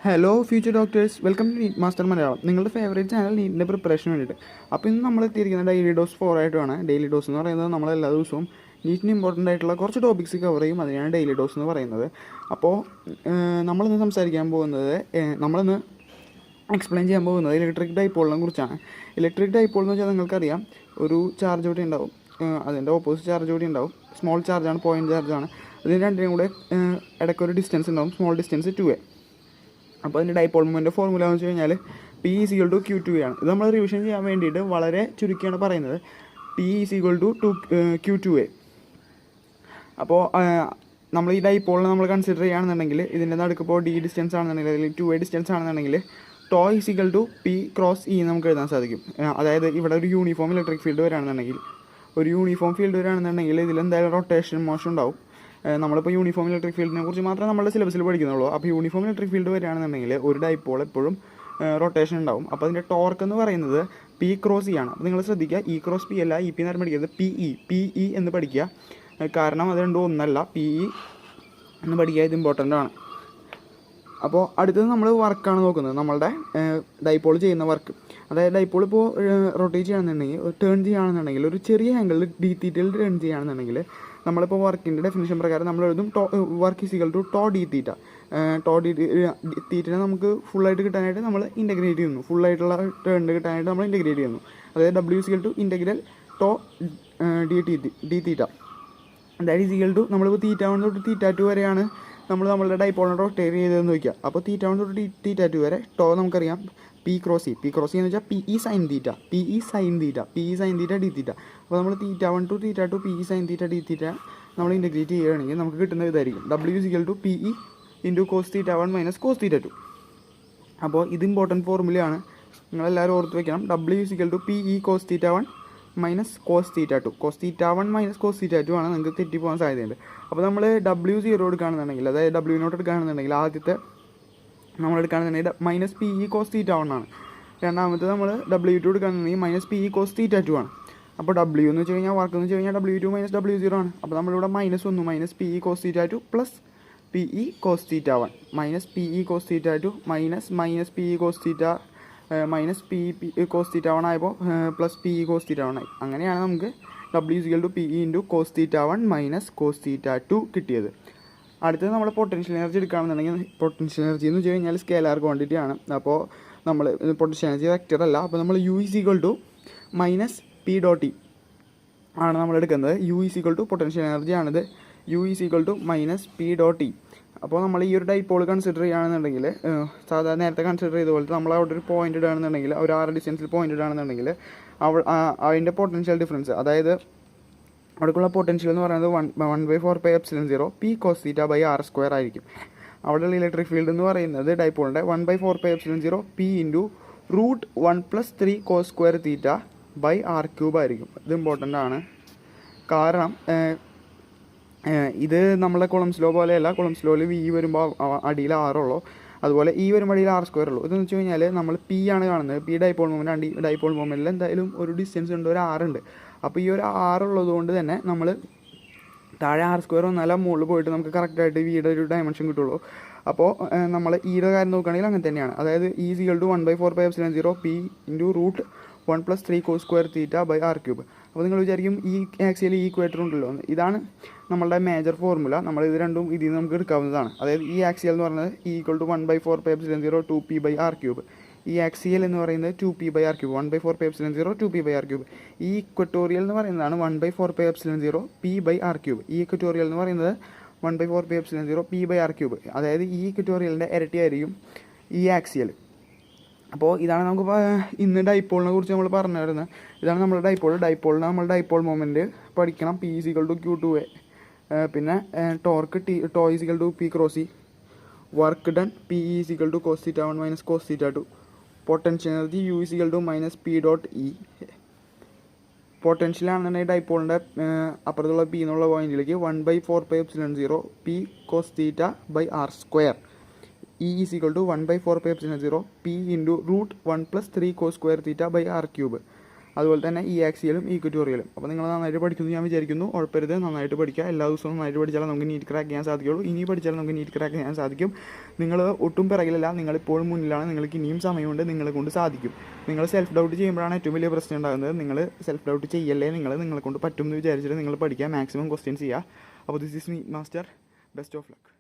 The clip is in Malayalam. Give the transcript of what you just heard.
Hello future doctors, welcome to NEET master Malayalam, നിങ്ങളുടെ ഫേവറേറ്റ് ചാനൽ നീറ്റിൻ്റെ പ്രിപ്പറേഷന് വേണ്ടിയിട്ട്. അപ്പോൾ ഇന്ന് നമ്മൾ എത്തിയിരിക്കുന്നത് ഡെയിലി ഡോസ് 4 ആയിട്ടുമാണ്. ഡെയിലി ഡോസ് എന്ന് പറയുന്നത് നമ്മൾ എല്ലാ ദിവസവും നീറ്റിന് ഇമ്പോർട്ടൻ്റ് ആയിട്ടുള്ള കുറച്ച് ടോപ്പിക്സ് കവർ ചെയ്യും, അതിനാണ് ഡെയിലി ഡോസ് എന്ന് പറയുന്നത്. അപ്പോൾ നമ്മളിന്ന് സംസാരിക്കാൻ പോകുന്നത്, നമ്മളിന്ന് എക്സ്പ്ലെയിൻ ചെയ്യാൻ പോകുന്നത് ഇലക്ട്രിക് ഡൈപോളിനെ കുറിച്ചാണ്. ഇലക്ട്രിക് ഡൈപോൾ എന്ന് വെച്ചാൽ നിങ്ങൾക്കറിയാം, ഒരു ചാർജ് കൂടി ഉണ്ടാവും, അതിൻ്റെ ഓപ്പോസിറ്റ് ചാർജ് കൂടി ഉണ്ടാവും. സ്മോൾ ചാർജാണ്, പോയിൻറ്റ് ചാർജാണ്. ഇതിന് രണ്ടിനും കൂടെ ഇടയ്ക്കൊരു ഡിസ്റ്റൻസ് ഉണ്ടാവും, സ്മോൾ ഡിസ്റ്റൻസ് 2a. അപ്പോൾ അതിൻ്റെ ഡൈപോൾ മൊമെൻ്റ് ഫോർമുല എന്ന് വെച്ച് കഴിഞ്ഞാൽ P = Q2a ആണ്. ഇത് നമ്മൾ റിവിഷൻ ചെയ്യാൻ വേണ്ടിയിട്ട് വളരെ ചുരുക്കിയാണ് പറയുന്നത്. P = Q2a. അപ്പോൾ നമ്മൾ ഈ ഡൈപോളിനെ നമ്മൾ കൺസിഡർ ചെയ്യുകയാണെന്നുണ്ടെങ്കിൽ, ഇതിൻ്റെ നടുക്കിപ്പോൾ D ഡിസ്റ്റൻസ് ആണെന്നുണ്ടെങ്കിൽ, അല്ലെങ്കിൽ 2a ഡിസ്റ്റൻസ് ആണെന്നുണ്ടെങ്കിൽ, ടോ P ക്രോസ് E നമുക്ക് എഴുതാൻ സാധിക്കും. അതായത് ഇവിടെ ഒരു യൂണിഫോം ഇലക്ട്രിക് ഫീൽഡ് വരികയാണെന്നുണ്ടെങ്കിൽ, ഇതിലെന്തായാലും റൊട്ടേഷൻ മോഷൻ ഉണ്ടാവും. നമ്മളിപ്പോൾ യൂണിഫോം ഇലക്ട്രിക് ഫീൽഡിനെ കുറിച്ച് മാത്രമേ നമ്മുടെ സിലബസിൽ പഠിക്കുന്നുള്ളൂ. അപ്പോൾ യൂണിഫോം ഇലക്ട്രിക് ഫീൽഡ് വരികയാണെന്നുണ്ടെങ്കിൽ ഒരു ഡൈപോൾ എപ്പോഴും റൊട്ടേഷൻ ഉണ്ടാവും. അപ്പോൾ അതിൻ്റെ ടോർക്ക് എന്ന് പറയുന്നത് P ക്രോസ് E ആണ്. അപ്പോൾ നിങ്ങൾ ശ്രദ്ധിക്കുക, E ക്രോസ് P അല്ല, EP എന്ന് പഠിക്കുന്നത് PE എന്ന് പഠിക്കുക. കാരണം അത് രണ്ടും ഒന്നല്ല, PE എന്ന് പഠിക്കുക, ഇത് ഇമ്പോർട്ടൻ്റ് ആണ്. അപ്പോൾ അടുത്തത് നമ്മൾ വർക്കാണ് നോക്കുന്നത്, നമ്മളുടെ ഡൈപോൾ ചെയ്യുന്ന വർക്ക്. അതായത് ഡൈപോൾ ഇപ്പോൾ റൊട്ടേറ്റ് ചെയ്യുകയാണെന്നുണ്ടെങ്കിൽ, ടേൺ ചെയ്യുകയാണെന്നുണ്ടെങ്കിൽ, ഒരു ചെറിയ ആംഗിളിൽ D തീറ്റയിൽ ടേൺ ചെയ്യുകയാണെന്നുണ്ടെങ്കിൽ, നമ്മളിപ്പോൾ വർക്കിൻ്റെ ഡെഫിനിഷൻ പ്രകാരം നമ്മൾ എഴുതും work = tau D theta. Tau D തീറ്റനെ നമുക്ക് ഫുള്ളായിട്ട് കിട്ടാനായിട്ട് നമ്മൾ ഇൻ്റഗ്രേറ്റ് ചെയ്യുന്നു, ഫുള്ളായിട്ടുള്ള ടേണിന് കിട്ടാനായിട്ട് നമ്മൾ ഇൻ്റഗ്രേറ്റ് ചെയ്യുന്നു. അതായത് W = ടോ D തീറ്റ. അതായത് നമ്മളിപ്പോൾ θ1 തൊട്ട് θ2 വരെയാണ് നമ്മളുടെ ഡൈപോളിനെ റൊട്ടേറ്റ് ചെയ്തതെന്ന് വയ്ക്കുക. അപ്പോൾ θ1 തൊട്ട് θ2 വരെ ടോ നമുക്കറിയാം P ക്രോസ് E എന്ന് വെച്ചാൽ PE sin θ D തീറ്റ. അപ്പോൾ നമ്മൾ θ1 to θ2 PE sin θ D തീറ്റ നമ്മൾ ഇൻ്റഗ്രേറ്റ് ചെയ്യുകയാണെങ്കിൽ നമുക്ക് കിട്ടുന്ന ഇതായിരിക്കും, W = PE × cos θ1 - cos θ2. അപ്പോൾ ഇത് ഇമ്പോർട്ടൻറ്റ് ഫോർമുലയാണ്, നിങ്ങളെല്ലാവരും ഓർത്ത് വയ്ക്കണം. W = PE cos θ1 - cos θ2. cos θ1 - cos θ2 ആണ്, നിങ്ങൾക്ക് തെറ്റിപ്പോകാൻ സാധ്യതയുണ്ട്. അപ്പോൾ നമ്മൾ W0 എടുക്കുകയാണെന്നുണ്ടെങ്കിൽ, അതായത് W0 എടുക്കുകയാണെന്നുണ്ടെങ്കിൽ, ആദ്യത്തെ നമ്മൾ എടുക്കുകയാണെന്നുണ്ടെങ്കിൽ -PE cos θ1 ആണ്. രണ്ടാമത്തെ നമ്മൾ W2 എടുക്കുകയാണെന്നുണ്ടെങ്കിൽ -PE cos θ2 ആണ്. അപ്പോൾ W എന്ന് വെച്ച് കഴിഞ്ഞാൽ, വർക്ക് എന്ന് വെച്ച് കഴിഞ്ഞാൽ W2 - W0 ആണ്. അപ്പോൾ നമ്മളിവിടെ -1 -PE cos θ2 + PE cos θ1 -PE cos θ2 -PE cos θ -PE cos θ1 ആയപ്പോൾ +PE cos θ1 ആയി. അങ്ങനെയാണ് നമുക്ക് W = PE × cos θ1 - cos θ2 കിട്ടിയത്. അടുത്തത് നമ്മൾ പൊട്ടൻഷ്യൽ എനർജി എടുക്കുകയാണെന്നുണ്ടെങ്കിൽ, പൊട്ടൻഷ്യൽ എനർജി എന്ന് വെച്ച് കഴിഞ്ഞാൽ സ്കേലാർ ക്വാണ്ടിറ്റി ആണ്. അപ്പോൾ നമ്മൾ പൊട്ടൻഷ്യൽ എനർജി വെക്റ്റർ അല്ല. അപ്പോൾ നമ്മൾ U = -P.E ആണ് നമ്മൾ എടുക്കുന്നത്. U പൊട്ടൻഷ്യൽ എനർജി ആണിത്. U -P.E. അപ്പോൾ നമ്മൾ ഈ ഒരു ഡൈപോൾ കൺസിഡർ ചെയ്യുകയാണെന്നുണ്ടെങ്കിൽ, സാധാരണ നേരത്തെ കൺസിഡർ ചെയ്ത പോലെ നമ്മൾ അവിടെ ഒരു പോയിന്റ് ഇടുകയാണെന്നുണ്ടെങ്കിൽ, ഒരു R ഡിസ്റ്റൻസിൽ പോയിന്റ് ഇടുകയാണെന്നുണ്ടെങ്കിൽ, അതിൻ്റെ പൊട്ടൻഷ്യൽ ഡിഫറൻസ്, അതായത് അവിടേക്കുള്ള പൊട്ടൻഷ്യൽ എന്ന് പറയുന്നത് 1/4πε0 P cos θ/r² ആയിരിക്കും. അവിടെയുള്ള ഇലക്ട്രിക് ഫീൽഡ് എന്ന് പറയുന്നത് ഡൈപോളിൻ്റെ 1/4πε0 P × √1 + 3 cos² θ/r³ ആയിരിക്കും. ഇത് ഇമ്പോർട്ടൻ്റ് ആണ്, കാരണം ഇത് നമ്മളെ കൊളംസ് ലോ പോലെയല്ല. കൊളംസ് ലോയിൽ V വരുമ്പോൾ അടിയിൽ R ഉള്ളൂ, അതുപോലെ E വരുമ്പോൾ അടിയിൽ R² ഉള്ളൂ. ഇതെന്ന് വെച്ച് കഴിഞ്ഞാൽ നമ്മൾ P ആണ് കാണുന്നത്. P dipole moment. ഡൈപോൾ മൊമെൻറ്റിൽ എന്തായാലും ഒരു ഡിസ്റ്റൻസ് ഉണ്ട്, ഒരു R ഉണ്ട്. അപ്പോൾ ഈ ഒരു R ഉള്ളത് കൊണ്ട് തന്നെ നമ്മൾ താഴെ R² വന്നാലും മുകളിൽ പോയിട്ട് നമുക്ക് കറക്റ്റായിട്ട് Vയുടെ ഒരു ഡയമെൻഷൻ കിട്ടുള്ളൂ. അപ്പോൾ നമ്മൾ ഈയുടെ കാര്യം നോക്കുകയാണെങ്കിൽ അങ്ങനെ തന്നെയാണ്. അതായത് E = 1/4πε0 P × √1 + 3 cos² θ/r³. അപ്പോൾ നിങ്ങൾ വിചാരിക്കും ഈ ആക്സിയൽ ഈക്വേറ്റർ ഉണ്ടല്ലോ, ഇതാണ് നമ്മളുടെ മേജർ ഫോർമുല. നമ്മൾ ഇത് രണ്ടും ഇതിൽ നിന്ന് നമുക്ക് എടുക്കാവുന്നതാണ്. അതായത് ഈ ആക്സിയൽ എന്ന് പറയുന്നത് E = 1/4πε0 2p/r³. ഈ ആക്സിയൽ എന്ന് പറയുന്നത് 2p/r³, 1/4πε0 2p/r³. ഈ ഇക്വറ്റോറിയൽ എന്ന് പറയുന്നതാണ് 1/4πε0 p/r³. ഈ ഇക്വറ്റോറിയൽ എന്ന് പറയുന്നത് 1/4πε0 p/r³. അതായത് ഈ ഇക്വറ്റോറിയലിൻ്റെ ഇരട്ടിയായിരിക്കും ഈ ആക്സിയൽ. അപ്പോൾ ഇതാണ് നമുക്ക് ഇന്ന് ഡൈപോളിനെ കുറിച്ച് നമ്മൾ പറഞ്ഞു വരുന്നത്. ഇതാണ് നമ്മുടെ ഡൈപോളിന് നമ്മൾ ഡൈപോൾ മൊമെൻറ്റ് പഠിക്കണം. P = Q2a. പിന്നെ torque tau P cross E. Work done PE = cos θ1 - cos θ2. Potential energy U = -P.E. Potential ആണെന്നുണ്ടെങ്കിൽ ഡൈപോളിൻ്റെ അപ്പുറത്തുള്ള P എന്നുള്ള പോയിന്റിലേക്ക് 1/4πε0 P cos θ/r². E = 1/4πε0 P × √1 + 3 cos² θ/r³. അതുപോലെ തന്നെ ഈ ആക്സിയലും ഈക്വറ്റോറിയലും. അപ്പോൾ നിങ്ങൾ നന്നായിട്ട് പഠിക്കുന്നു ഞാൻ വിചാരിക്കുന്നു. ഉഴപ്പരുത്, നന്നായിട്ട് പഠിക്കുക. എല്ലാ ദിവസവും നന്നായിട്ട് പഠിച്ചാലും നമുക്ക് നീറ്റ് ക്രാക്ക് ചെയ്യാൻ സാധിക്കുള്ളൂ. ഇനി പഠിച്ചാലും നമുക്ക് നീറ്റ് ക്രാക്ക് ചെയ്യാൻ സാധിക്കും. നിങ്ങൾ ഒട്ടും പിറകിലല്ല, നിങ്ങളിപ്പോഴും മുന്നിലാണ്. നിങ്ങൾക്ക് ഇനിയും സമയമുണ്ട്, നിങ്ങളെ കൊണ്ട് സാധിക്കും. നിങ്ങൾ സെൽഫ് ഡൗട്ട് ചെയ്യുമ്പോഴാണ് ഏറ്റവും വലിയ പ്രശ്നം ഉണ്ടാകുന്നത്. നിങ്ങൾ സെൽഫ് ഡൗട്ട് ചെയ്യല്ലേ, നിങ്ങളെ കൊണ്ട് പറ്റും എന്ന് വിചാരിച്ചിട്ട് നിങ്ങൾ പഠിക്കുക, മാക്സിമം ക്വസ്റ്റ്യൻസ് ചെയ്യുക. അപ്പോൾ this is me master. Best of luck.